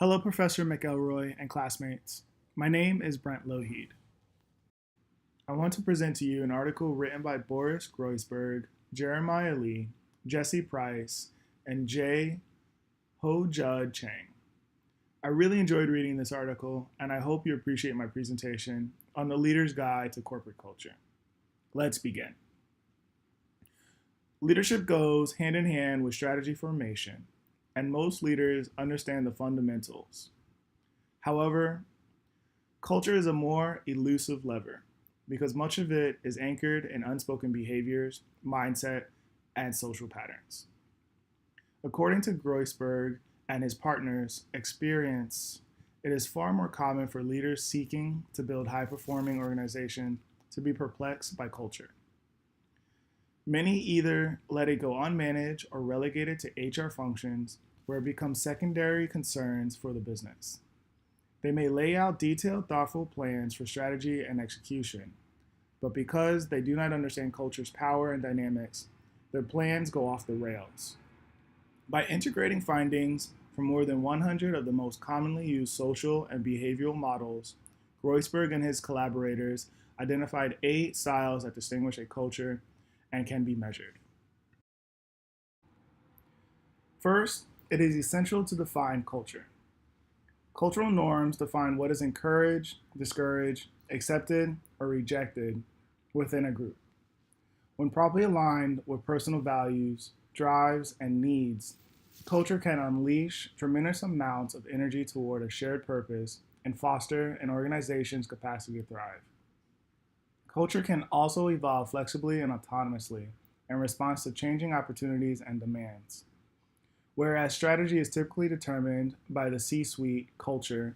Hello, Professor McElroy and classmates. My name is Brent Lougheed. I want to present to you an article written by Boris Groysberg, Jeremiah Lee, Jesse Price, and J. Ho Jud Chang. I really enjoyed reading this article, and I hope you appreciate my presentation on the Leader's Guide to Corporate Culture. Let's begin. Leadership goes hand in hand with strategy formation, and most leaders understand the fundamentals. However, culture is a more elusive lever because much of it is anchored in unspoken behaviors, mindset, and social patterns. According to Groysberg and his partners' experience, it is far more common for leaders seeking to build high-performing organizations to be perplexed by culture. Many either let it go unmanaged or relegate it to HR functions where it becomes secondary concerns for the business. They may lay out detailed, thoughtful plans for strategy and execution, but because they do not understand culture's power and dynamics, their plans go off the rails. By integrating findings from more than 100 of the most commonly used social and behavioral models, Groysberg and his collaborators identified 8 styles that distinguish a culture and can be measured. First, it is essential to define culture. Cultural norms define what is encouraged, discouraged, accepted, or rejected within a group. When properly aligned with personal values, drives, and needs, culture can unleash tremendous amounts of energy toward a shared purpose and foster an organization's capacity to thrive. Culture can also evolve flexibly and autonomously in response to changing opportunities and demands. Whereas strategy is typically determined by the C-suite, culture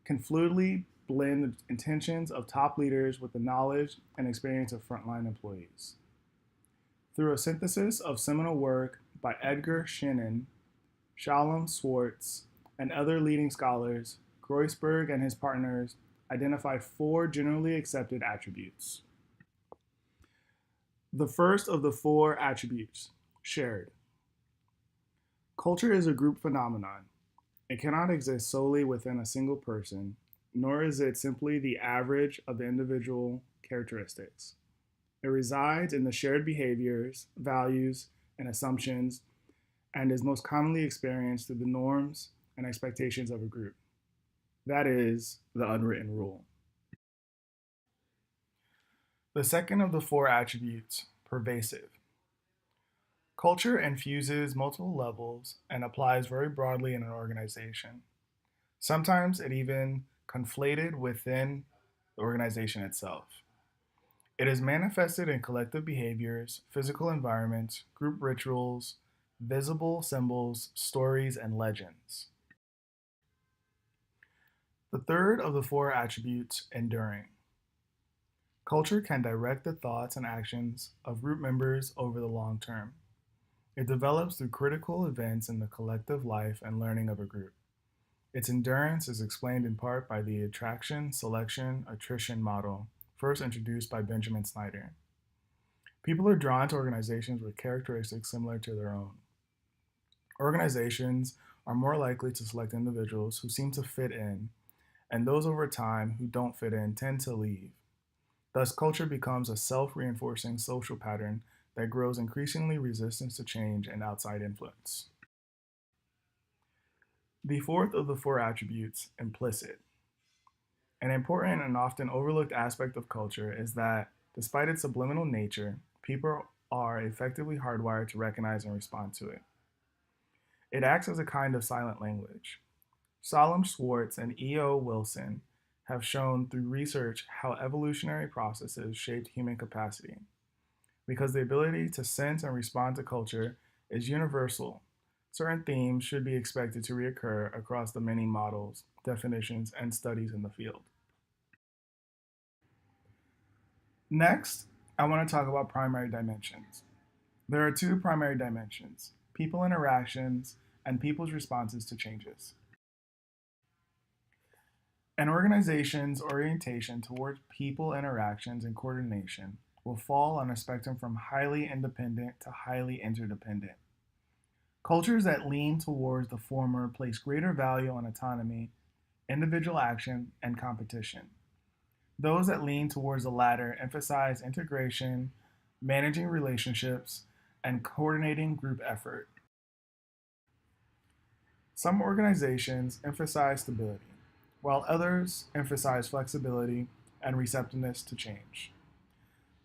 can fluidly blend the intentions of top leaders with the knowledge and experience of frontline employees. Through a synthesis of seminal work by Edgar Scheinin, Shalom Schwartz, and other leading scholars, Groysberg and his partners identified 4 generally accepted attributes. The first of the 4 attributes, shared. Culture is a group phenomenon. It cannot exist solely within a single person, nor is it simply the average of the individual characteristics. It resides in the shared behaviors, values, and assumptions, and is most commonly experienced through the norms and expectations of a group. That is the unwritten rule. The second of the 4 attributes, pervasive. Culture infuses multiple levels and applies very broadly in an organization. Sometimes it even conflated within the organization itself. It is manifested in collective behaviors, physical environments, group rituals, visible symbols, stories, and legends. The third of the 4 attributes, enduring. Culture can direct the thoughts and actions of group members over the long term. It develops through critical events in the collective life and learning of a group. Its endurance is explained in part by the attraction, selection, attrition model, first introduced by Benjamin Snyder. People are drawn to organizations with characteristics similar to their own. Organizations are more likely to select individuals who seem to fit in, and those over time who don't fit in tend to leave. Thus, culture becomes a self-reinforcing social pattern that grows increasingly resistance to change and outside influence. The fourth of the 4 attributes, implicit. An important and often overlooked aspect of culture is that, despite its subliminal nature, people are effectively hardwired to recognize and respond to it. It acts as a kind of silent language. Shalom Schwartz and E.O. Wilson have shown through research how evolutionary processes shaped human capacity. Because the ability to sense and respond to culture is universal, certain themes should be expected to reoccur across the many models, definitions, and studies in the field. Next, I want to talk about primary dimensions. There are 2 primary dimensions, people interactions and people's responses to changes. An organization's orientation towards people interactions and coordination will fall on a spectrum from highly independent to highly interdependent. Cultures that lean towards the former place greater value on autonomy, individual action, and competition. Those that lean towards the latter emphasize integration, managing relationships, and coordinating group effort. Some organizations emphasize stability, while others emphasize flexibility and receptiveness to change.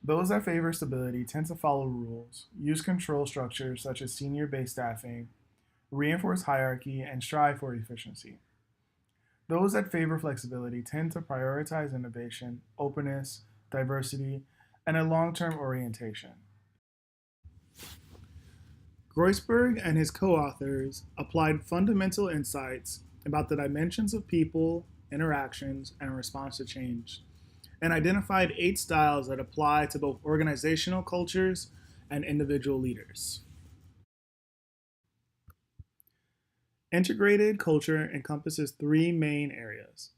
Those that favor stability tend to follow rules, use control structures such as senior based staffing, reinforce hierarchy, and strive for efficiency. Those that favor flexibility tend to prioritize innovation, openness, diversity, and a long term orientation. Groisberg and his co authors applied fundamental insights about the dimensions of people, interactions, and response to change, and identified 8 styles that apply to both organizational cultures and individual leaders. Integrated culture encompasses 3 main areas: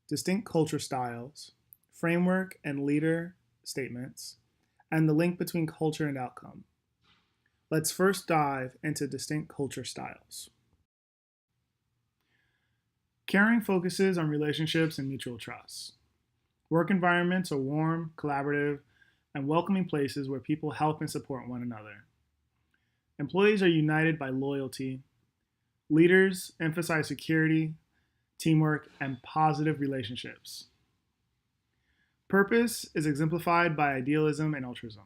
distinct culture styles, framework and leader statements, and the link between culture and outcome. Let's first dive into distinct culture styles. Caring focuses on relationships and mutual trust. Work environments are warm, collaborative, and welcoming places where people help and support one another. Employees are united by loyalty. Leaders emphasize security, teamwork, and positive relationships. Purpose is exemplified by idealism and altruism.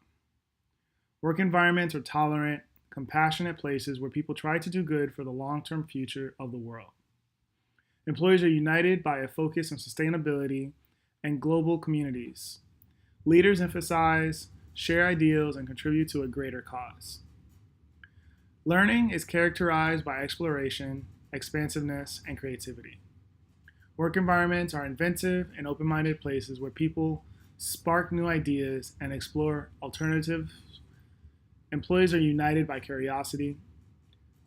Work environments are tolerant, compassionate places where people try to do good for the long-term future of the world. Employees are united by a focus on sustainability and global communities. Leaders emphasize, share ideals, and contribute to a greater cause. Learning is characterized by exploration, expansiveness, and creativity. Work environments are inventive and open-minded places where people spark new ideas and explore alternatives. Employees are united by curiosity.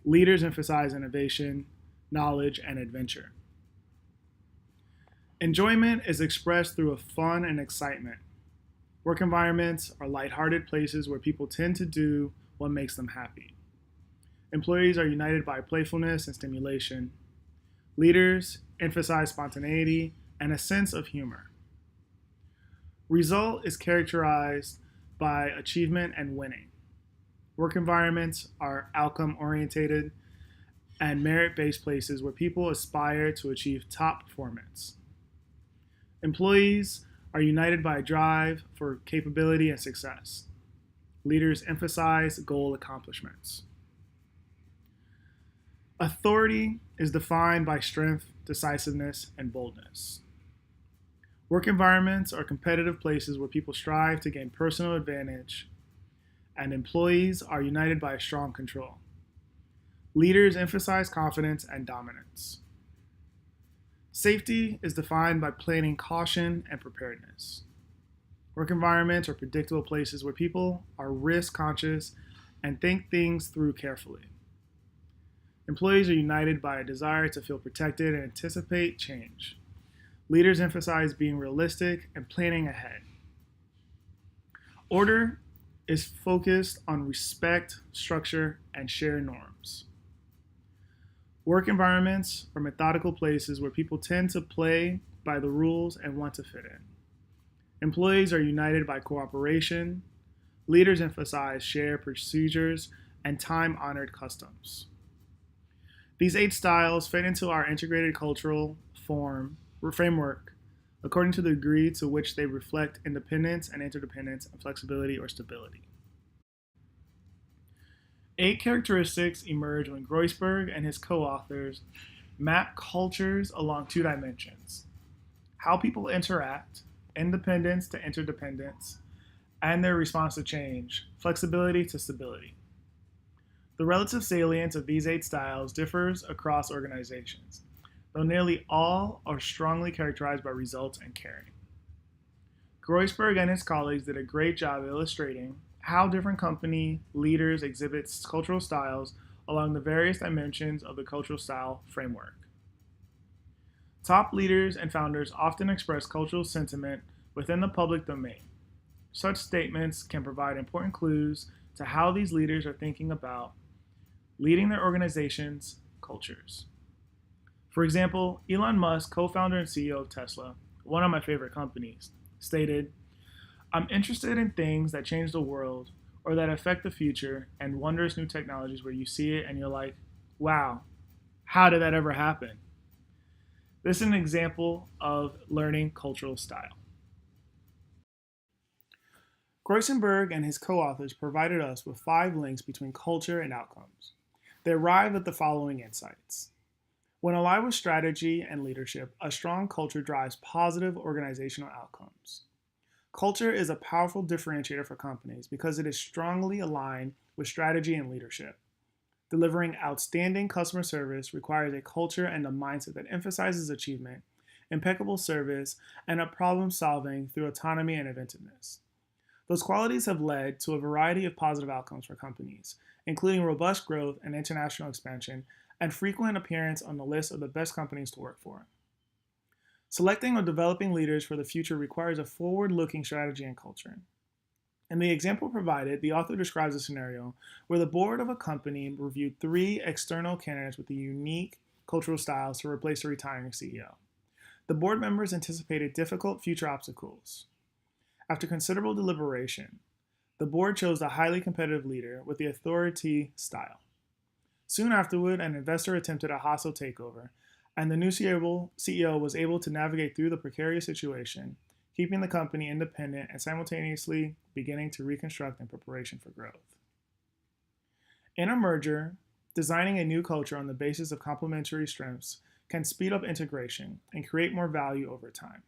Leaders emphasize innovation, knowledge, and adventure. Enjoyment is expressed through a fun and excitement. Work environments are lighthearted places where people tend to do what makes them happy. Employees are united by playfulness and stimulation. Leaders emphasize spontaneity and a sense of humor. Result is characterized by achievement and winning. Work environments are outcome-oriented and merit-based places where people aspire to achieve top performance. Employees are united by a drive for capability and success. Leaders emphasize goal accomplishments. Authority is defined by strength, decisiveness, and boldness. Work environments are competitive places where people strive to gain personal advantage, and employees are united by a strong control. Leaders emphasize confidence and dominance. Safety is defined by planning caution and preparedness. Work environments are predictable places where people are risk conscious and think things through carefully. Employees are united by a desire to feel protected and anticipate change. Leaders emphasize being realistic and planning ahead. Order is focused on respect, structure, and shared norms. Work environments are methodical places where people tend to play by the rules and want to fit in. Employees are united by cooperation. Leaders emphasize shared procedures and time-honored customs. These 8 styles fit into our integrated cultural framework according to the degree to which they reflect independence and interdependence and flexibility or stability. 8 characteristics emerge when Groisberg and his co-authors map cultures along 2 dimensions: how people interact, independence to interdependence, and their response to change, flexibility to stability. The relative salience of these 8 styles differs across organizations, though nearly all are strongly characterized by results and caring. Groisberg and his colleagues did a great job illustrating how different company leaders exhibit cultural styles along the various dimensions of the cultural style framework. Top leaders and founders often express cultural sentiment within the public domain. Such statements can provide important clues to how these leaders are thinking about leading their organization's cultures. For example, Elon Musk, co founder and CEO of Tesla, one of my favorite companies, stated, "I'm interested in things that change the world or that affect the future and wondrous new technologies where you see it and you're like, wow, how did that ever happen?" This is an example of learning cultural style. Greusenberg and his co authors provided us with 5 links between culture and outcomes. They arrived at the following insights. When aligned with strategy and leadership, a strong culture drives positive organizational outcomes. Culture is a powerful differentiator for companies because it is strongly aligned with strategy and leadership. Delivering outstanding customer service requires a culture and a mindset that emphasizes achievement, impeccable service, and a problem solving through autonomy and inventiveness. Those qualities have led to a variety of positive outcomes for companies, including robust growth and international expansion, and frequent appearance on the list of the best companies to work for. Selecting or developing leaders for the future requires a forward-looking strategy and culture. In the example provided, the author describes a scenario where the board of a company reviewed 3 external candidates with unique cultural styles to replace the retiring CEO. The board members anticipated difficult future obstacles. After considerable deliberation, the board chose a highly competitive leader with the authority style. Soon afterward, an investor attempted a hostile takeover, and the new CEO was able to navigate through the precarious situation, keeping the company independent and simultaneously beginning to reconstruct in preparation for growth. In a merger, designing a new culture on the basis of complementary strengths can speed up integration and create more value over time.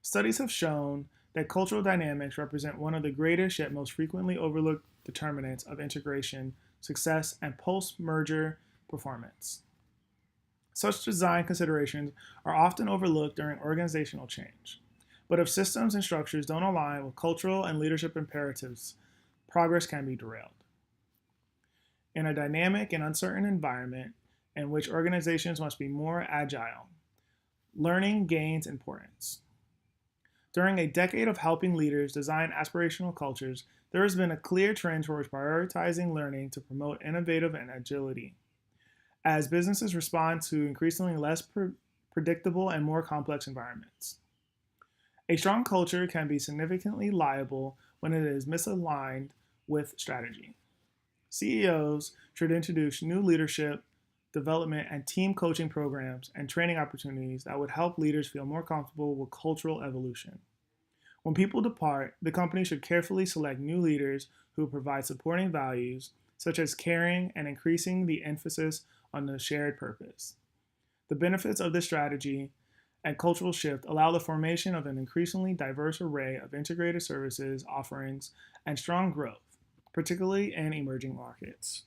Studies have shown that cultural dynamics represent one of the greatest yet most frequently overlooked determinants of integration, success, and post-merger performance. Such design considerations are often overlooked during organizational change. But if systems and structures don't align with cultural and leadership imperatives, progress can be derailed. In a dynamic and uncertain environment in which organizations must be more agile, learning gains importance. During a decade of helping leaders design aspirational cultures, there has been a clear trend towards prioritizing learning to promote innovative and agility. As businesses respond to increasingly less predictable and more complex environments. A strong culture can be significantly liable when it is misaligned with strategy. CEOs should introduce new leadership, development, and team coaching programs and training opportunities that would help leaders feel more comfortable with cultural evolution. When people depart, the company should carefully select new leaders who provide supporting values, such as caring and increasing the emphasis on the shared purpose. The benefits of this strategy and cultural shift allow the formation of an increasingly diverse array of integrated services, offerings, and strong growth, particularly in emerging markets.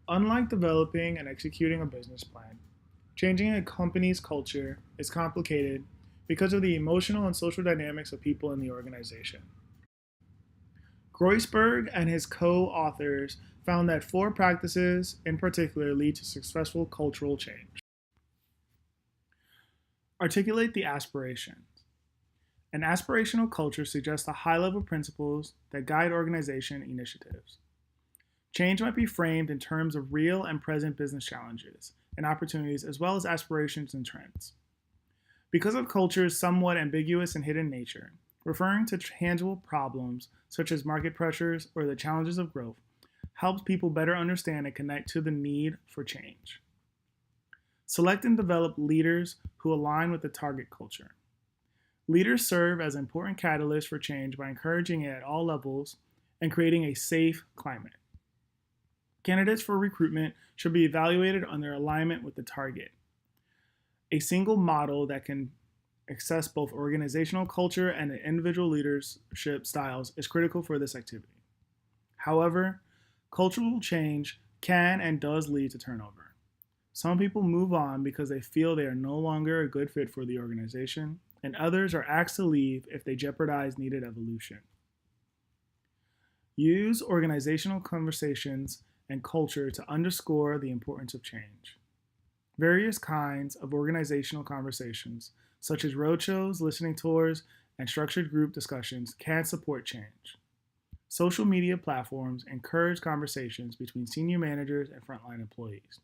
Unlike developing and executing a business plan, changing a company's culture is complicated because of the emotional and social dynamics of people in the organization. Groisberg and his co-authors found that 4 practices in particular lead to successful cultural change. Articulate the aspirations. An aspirational culture suggests the high-level principles that guide organization initiatives. Change might be framed in terms of real and present business challenges and opportunities, as well as aspirations and trends. Because of culture's somewhat ambiguous and hidden nature, referring to tangible problems such as market pressures or the challenges of growth helps people better understand and connect to the need for change. Select and develop leaders who align with the target culture. Leaders serve as important catalysts for change by encouraging it at all levels and creating a safe climate. Candidates for recruitment should be evaluated on their alignment with the target. A single model that can access both organizational culture and individual leadership styles is critical for this activity. However, cultural change can and does lead to turnover. Some people move on because they feel they are no longer a good fit for the organization, and others are asked to leave if they jeopardize needed evolution. Use organizational conversations and culture to underscore the importance of change. Various kinds of organizational conversations, such as roadshows, listening tours, and structured group discussions, can support change. Social media platforms encourage conversations between senior managers and frontline employees.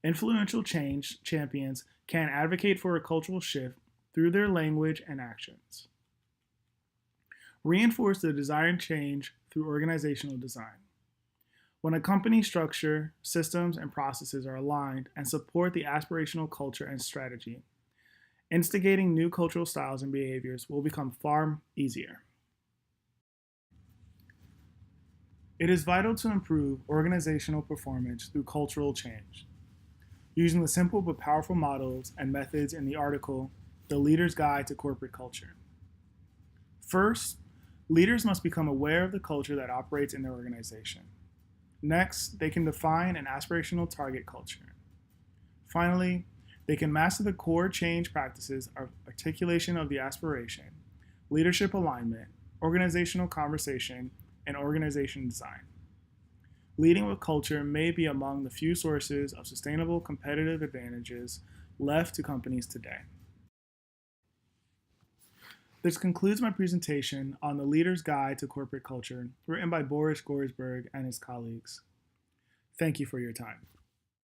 Influential change champions can advocate for a cultural shift through their language and actions. Reinforce the desired change through organizational design. When a company structure, systems, and processes are aligned and support the aspirational culture and strategy, instigating new cultural styles and behaviors will become far easier. It is vital to improve organizational performance through cultural change. Using the simple but powerful models and methods in the article, The Leader's Guide to Corporate Culture. First, leaders must become aware of the culture that operates in their organization. Next, they can define an aspirational target culture. Finally, they can master the core change practices of articulation of the aspiration, leadership alignment, organizational conversation, and organization design. Leading with culture may be among the few sources of sustainable competitive advantages left to companies today. This concludes my presentation on The Leader's Guide to Corporate Culture, written by Boris Goresberg and his colleagues. Thank you for your time.